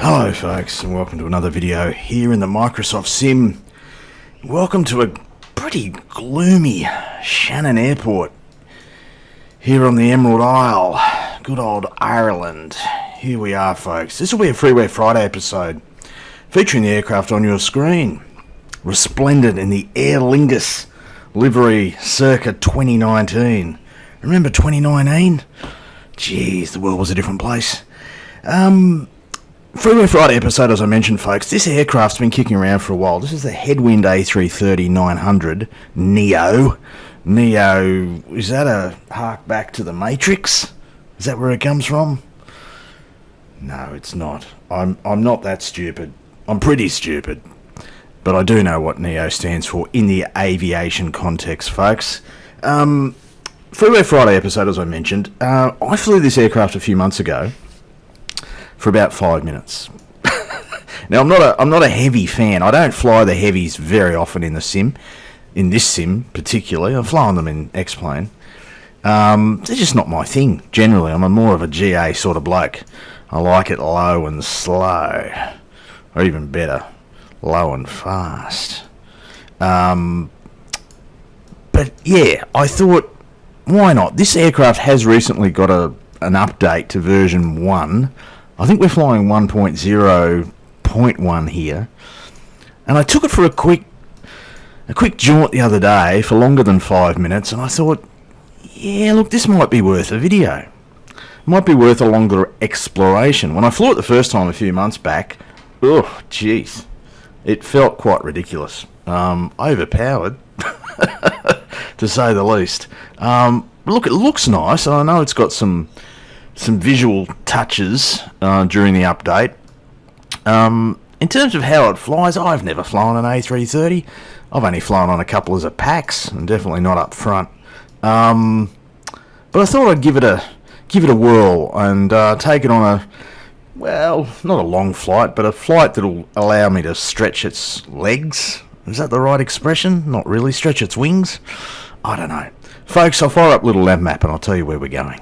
Hello folks, and welcome to another video here in the Microsoft Sim. Welcome to a pretty gloomy Shannon Airport here on the Emerald Isle, good old Ireland. Here we are folks. This will be a Freeware Friday episode featuring the aircraft on your screen, resplendent in the Aer Lingus livery circa 2019. Remember 2019? Jeez, the world was a different place. Freeware Friday episode, as I mentioned, folks. This aircraft's been kicking around for a while. This is the Headwind A330 900 Neo. Neo, is that a hark back to the Matrix? Is that where it comes from? No, it's not. I'm not that stupid. I'm pretty stupid. But I do know what Neo stands for in the aviation context, folks. Freeware Friday episode, as I mentioned. I flew this aircraft a few months ago for about 5 minutes. Now, I'm not a heavy fan. I don't fly the heavies very often in the sim. In this sim, particularly. I've flown them in X-Plane. They're just not my thing, generally. I'm more of a GA sort of bloke. I like it low and slow. Or even better, low and fast. But yeah, I thought, why not? This aircraft has recently got an update to version 1. I think we're flying 1.0.1 here. And I took it for a quick jaunt the other day for longer than 5 minutes, and I thought, yeah, look, this might be worth a video. Might be worth a longer exploration. When I flew it the first time a few months back, oh, jeez, it felt quite ridiculous. Overpowered, to say the least. Look, it looks nice, and I know it's got some visual touches during the update. In terms of how it flies, I've never flown an A330. I've only flown on a couple as a PAX, and definitely not up front. But I thought I'd give it a whirl and take it on a, well, not a long flight, but a flight that'll allow me to stretch its legs. Is that the right expression? Not really. Stretch its wings? I don't know. Folks, I'll fire up little nav map and I'll tell you where we're going.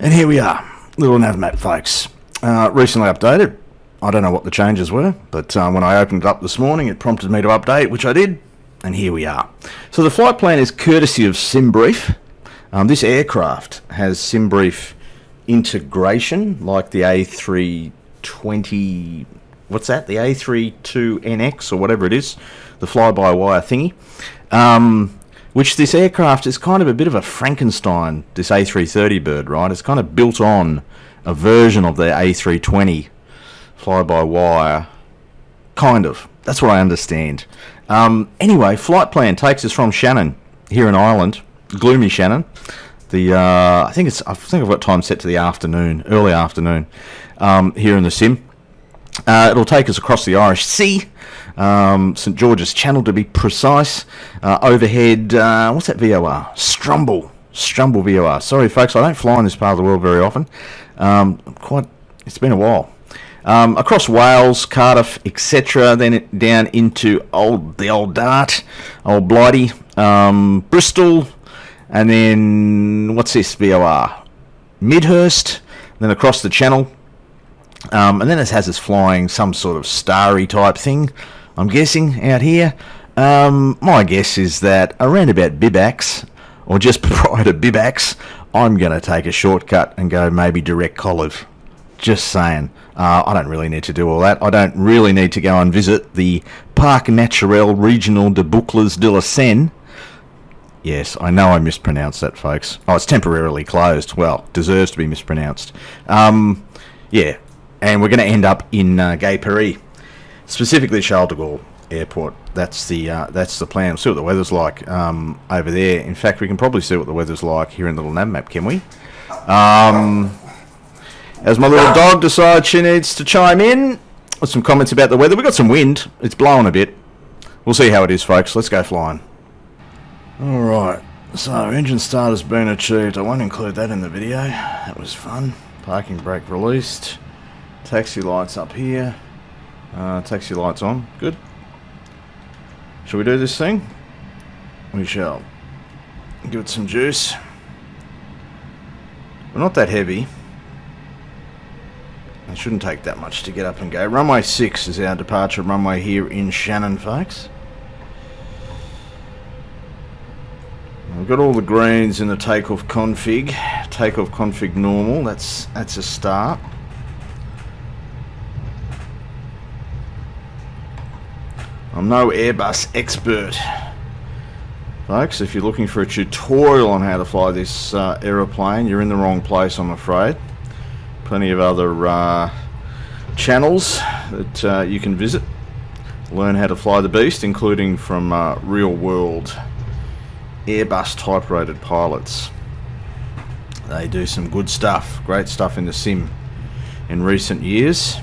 And here we are, little nav map, folks. Recently updated. I don't know what the changes were, but when I opened it up this morning, it prompted me to update, which I did, and here we are. So the flight plan is courtesy of SimBrief. This aircraft has SimBrief integration, like the A320, what's that? The A32NX, or whatever it is, the fly-by-wire thingy. Which this aircraft is kind of a bit of a Frankenstein, this A330 bird, right? It's kind of built on a version of the A320 fly-by-wire, kind of. That's what I understand. Anyway, flight plan takes us from Shannon, here in Ireland, gloomy Shannon. I think I've got time set to the afternoon, early afternoon, here in the sim. It'll take us across the Irish Sea, St George's Channel to be precise. Overhead, what's that VOR? Strumble VOR. Sorry folks, I don't fly in this part of the world very often. It's been a while. Across Wales, Cardiff, etc. Then down into the old Dart, old Blighty, Bristol, and then what's this VOR? Midhurst. Then across the Channel. And then it has us flying some sort of starry type thing, I'm guessing, out here. My guess is that around about Bibax, or just prior to Bibax, I'm going to take a shortcut and go maybe direct Colive. Just saying. I don't really need to do all that. I don't really need to go and visit the Parc Naturel Regional de Boucles de la Seine. Yes, I know I mispronounced that, folks. Oh, it's temporarily closed. Well, deserves to be mispronounced. Yeah. And we're going to end up in Gay Paris, specifically Charles de Gaulle Airport. That's the plan. We'll see what the weather's like over there. In fact, we can probably see what the weather's like here in the little nav map, can we? As my little dog decides she needs to chime in with some comments about the weather. We've got some wind. It's blowing a bit. We'll see how it is, folks. Let's go flying. All right. So engine start has been achieved. I won't include that in the video. That was fun. Parking brake released. Taxi lights up here. Taxi lights on. Good. Shall we do this thing? We shall. Give it some juice. We're not that heavy. It shouldn't take that much to get up and go. Runway 6 is our departure runway here in Shannon, folks. We've got all the greens in the takeoff config. Takeoff config normal, that's a start. I'm no Airbus expert, folks. If you're looking for a tutorial on how to fly this aeroplane, you're in the wrong place, I'm afraid. Plenty of other channels that you can visit, learn how to fly the beast, including from real world Airbus type rated pilots. They do some good stuff, great stuff in the sim in recent years.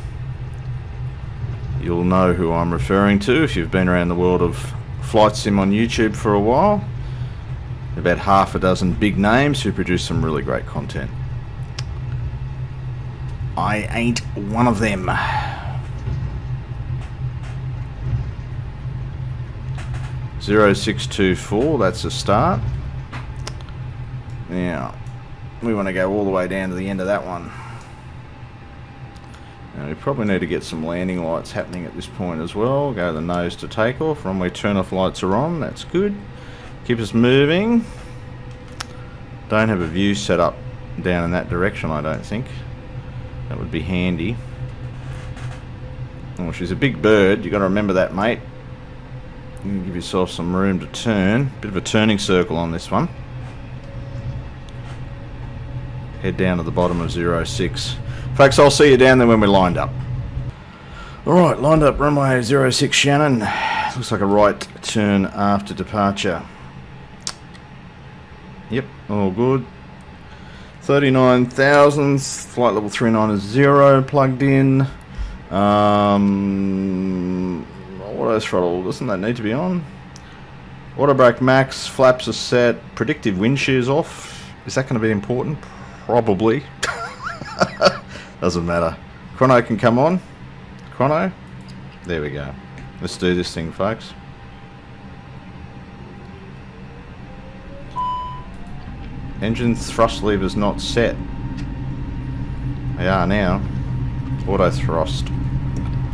You'll know who I'm referring to if you've been around the world of flight sim on YouTube for a while. About half a dozen big names who produce some really great content. I ain't one of them. (0624), that's a start. Now, we want to go all the way down to the end of that one. Now, we probably need to get some landing lights happening at this point as well. Go the nose to takeoff. Runway turn-off lights are on, that's good. Keep us moving. Don't have a view set up down in that direction, I don't think. That would be handy. Oh, she's a big bird. You got to remember that, mate. You can give yourself some room to turn. Bit of a turning circle on this one. Head down to the bottom of 06. Folks, I'll see you down there when we're lined up. Alright, lined up runway 06 Shannon. Looks like a right turn after departure. Yep, all good. 39,000, flight level 390 plugged in. Auto throttle, doesn't that need to be on? Auto brake max, flaps are set, predictive wind shear's off. Is that going to be important? Probably. Doesn't matter. Chrono can come on. Chrono. There we go. Let's do this thing, folks. Engine thrust levers not set. They are now. Auto thrust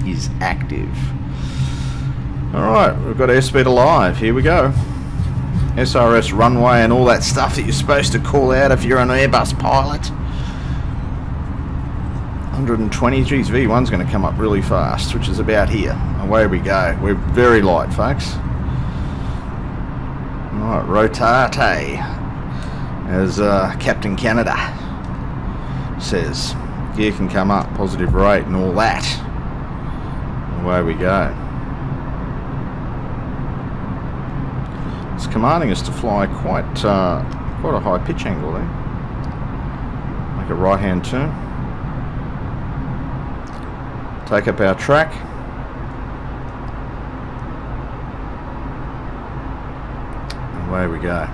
is active. Alright, we've got airspeed alive. Here we go. SRS runway and all that stuff that you're supposed to call out if you're an Airbus pilot. 120, geez, V1's going to come up really fast, which is about here. Away we go. We're very light, folks. Alright, rotate. As Captain Canada says, gear can come up, positive rate and all that. Away we go. It's commanding us to fly quite a high pitch angle there. Make a right hand turn. Take up our track. Away we go.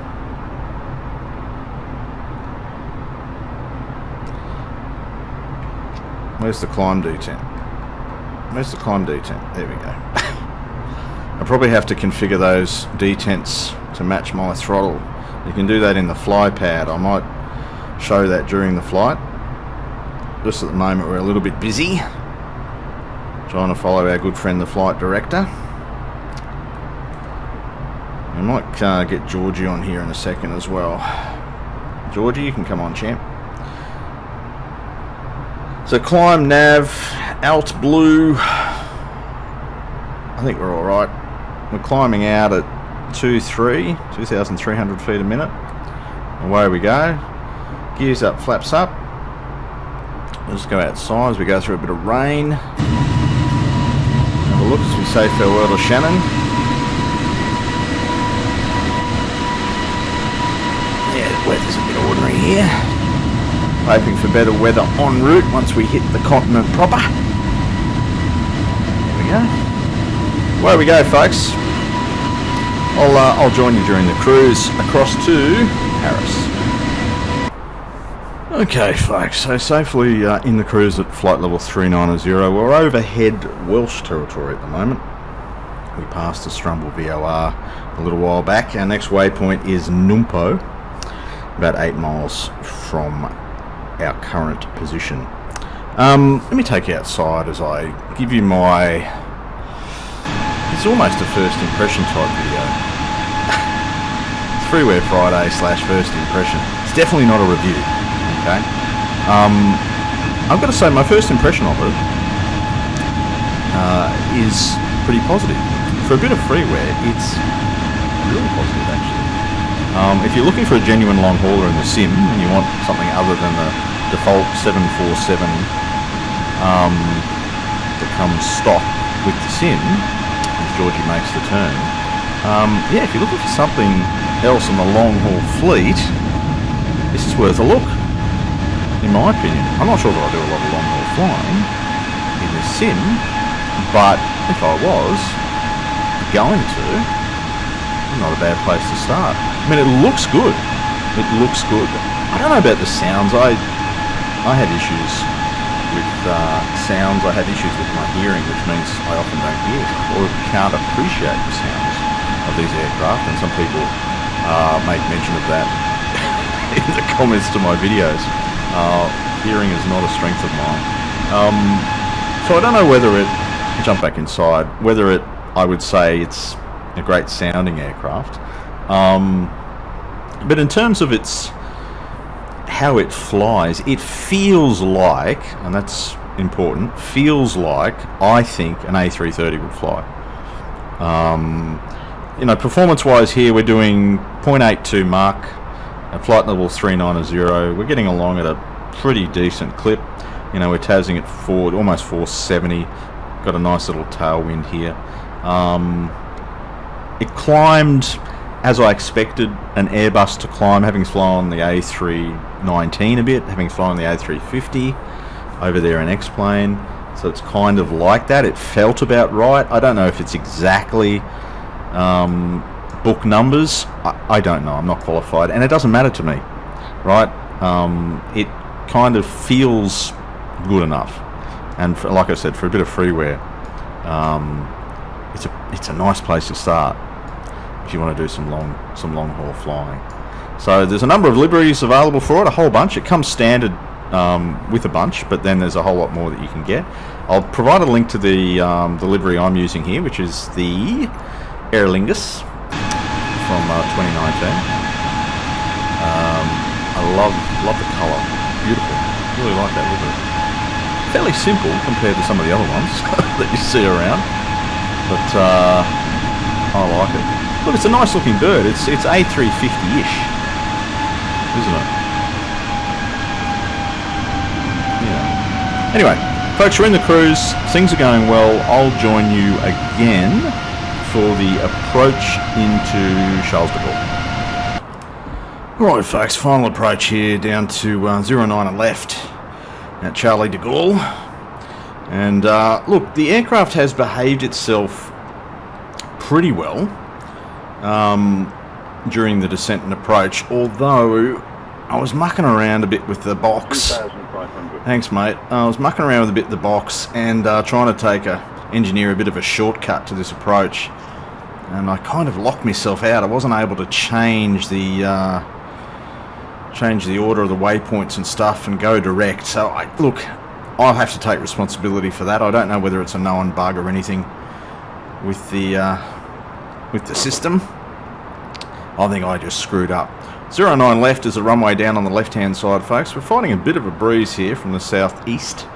Where's the climb detent? Where's the climb detent? There we go. I probably have to configure those detents to match my throttle. You can do that in the fly pad. I might show that during the flight. Just at the moment we're a little bit busy trying to follow our good friend the flight director. We might get Georgie on here in a second as well. Georgie, you can come on, champ. So climb nav, alt blue. I think we're alright. We're climbing out at 2,300 feet a minute. Away we go. Gears up, flaps up. We'll just go outside as we go through a bit of rain. Have a look as we say farewell to Shannon. Yeah, the weather's a bit ordinary here. Hoping for better weather en route once we hit the continent proper. There we go. Away we go, folks. I'll join you during the cruise across to Paris. Okay, folks, so safely in the cruise at flight level 390. We're overhead Welsh territory at the moment. We passed the Strumble VOR a little while back. Our next waypoint is Numpo, about 8 miles from our current position. Let me take you outside as I give you my... It's almost a first impression type video. It's Freeware Friday / first impression. It's definitely not a review, okay? I've got to say my first impression of it is pretty positive. For a bit of freeware, it's really positive actually. If you're looking for a genuine long hauler in the sim and you want something other than the default 747 that comes stock with the sim, as Georgie makes the turn, yeah, if you're looking for something else in the long haul fleet, this is worth a look, in my opinion. I'm not sure that I do a lot of long haul flying in the sim, but if I was going to, not a bad place to start. I mean, it looks good. It looks good. I don't know about the sounds. I had issues with sounds. I had issues with my hearing, which means I often don't hear or can't appreciate the sounds of these aircraft. And some people make mention of that in the comments to my videos. Hearing is not a strength of mine. So I don't know whether it, jump back inside, whether it, I would say it's a great sounding aircraft. But in terms of its, how it flies, it feels like, and that's important, feels like I think an A330 would fly. You know, performance-wise here, we're doing 0.82 Mach at flight level 390. We're getting along at a pretty decent clip. You know, we're TASing at forward, almost 470. Got a nice little tailwind here. It climbed as I expected an Airbus to climb, having flown the A319 a bit, having flown the A350 over there in X-plane. So it's kind of like that. It felt about right. I don't know if it's exactly book numbers. I don't know. I'm not qualified, and it doesn't matter to me, right? It kind of feels good enough, and for, like I said, for a bit of freeware, it's a nice place to start if you want to do some long haul flying. So there's a number of liveries available for it, a whole bunch. It comes standard with a bunch, but then there's a whole lot more that you can get. I'll provide a link to the livery I'm using here, which is the Aer Lingus from 2019. I love the colour, beautiful. Really like that livery. Fairly simple compared to some of the other ones that you see around, but I like it. Look, it's a nice looking bird. It's A350-ish, isn't it? Yeah. Anyway, folks, we're in the cruise. Things are going well. I'll join you again for the approach into Charles de Gaulle. Alright folks, final approach here down to 09 left at Charlie de Gaulle. And look, the aircraft has behaved itself pretty well during the descent and approach, although I was mucking around a bit with the box. Thanks mate. I was mucking around with a bit of the box and trying to engineer a bit of a shortcut to this approach, and I kind of locked myself out. I wasn't able to change the order of the waypoints and stuff and go direct. So I'll have to take responsibility for that. I don't know whether it's a known bug or anything with the system. I think I just screwed up. 09 left is a runway down on the left hand side, folks. We're fighting a bit of a breeze here from the southeast,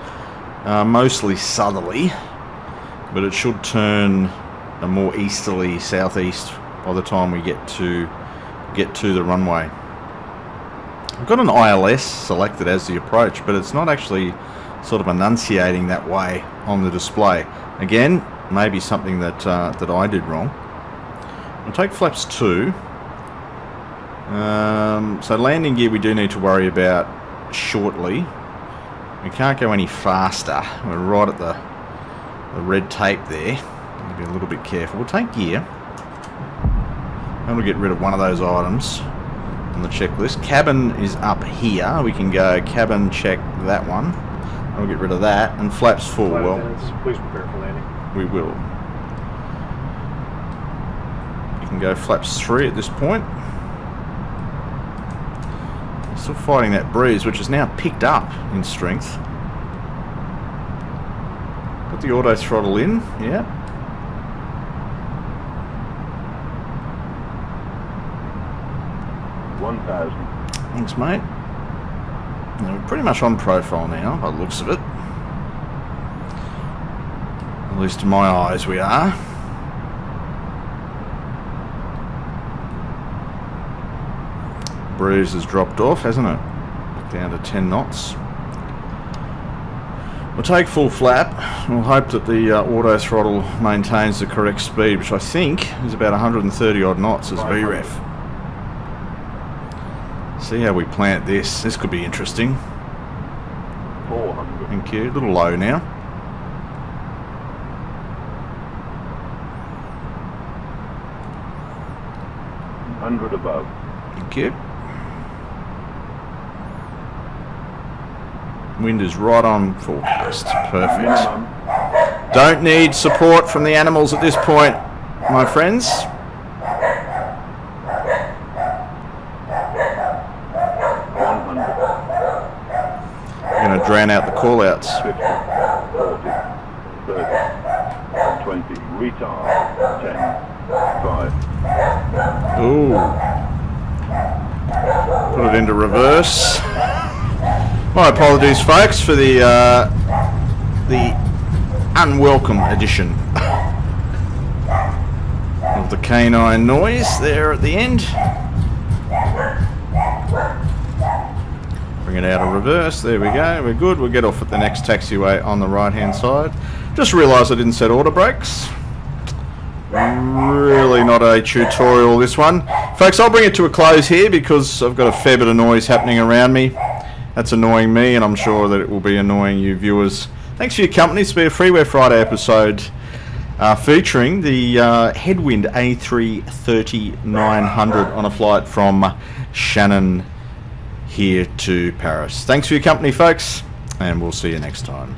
mostly southerly, but it should turn a more easterly southeast by the time we get to the runway. I've got an ILS selected as the approach, but it's not actually sort of enunciating that way on the display. Again, maybe something that I did wrong. I'll take flaps 2. So landing gear we do need to worry about shortly. We can't go any faster. We're right at the red tape there. I'll be a little bit careful. We'll take gear, and we'll get rid of one of those items on the checklist. Cabin is up here. We can go cabin, check that one. We'll get rid of that. And flaps 4. Well, please prepare for landing. We will. You can go flaps 3 at this point. Still fighting that breeze, which is now picked up in strength. Got the auto throttle in, yeah. Thanks, mate. We're pretty much on profile now, by the looks of it. At least in my eyes we are. Breeze has dropped off, hasn't it? Down to 10 knots. We'll take full flap. We'll hope that the auto throttle maintains the correct speed, which I think is about 130 odd knots as VREF. See how we plant this. This could be interesting. 400. Thank you. A little low now. 100 above. Thank you. Wind is right on forecast. Perfect. Don't need support from the animals at this point, my friends. We're going to drown out the call-outs. 50, 40, 30, 20, retard, 10, 5. Ooh. Put it into reverse. My apologies, folks, for the unwelcome addition of the canine noise there at the end. Bring it out of reverse. There we go. We're good. We'll get off at the next taxiway on the right-hand side. Just realised I didn't set auto brakes. Really not a tutorial, this one. Folks, I'll bring it to a close here because I've got a fair bit of noise happening around me. That's annoying me, and I'm sure that it will be annoying you viewers. Thanks for your company. This will be a Freeware Friday episode featuring the Headwind A330 900 on a flight from Shannon here to Paris. Thanks for your company, folks, and we'll see you next time.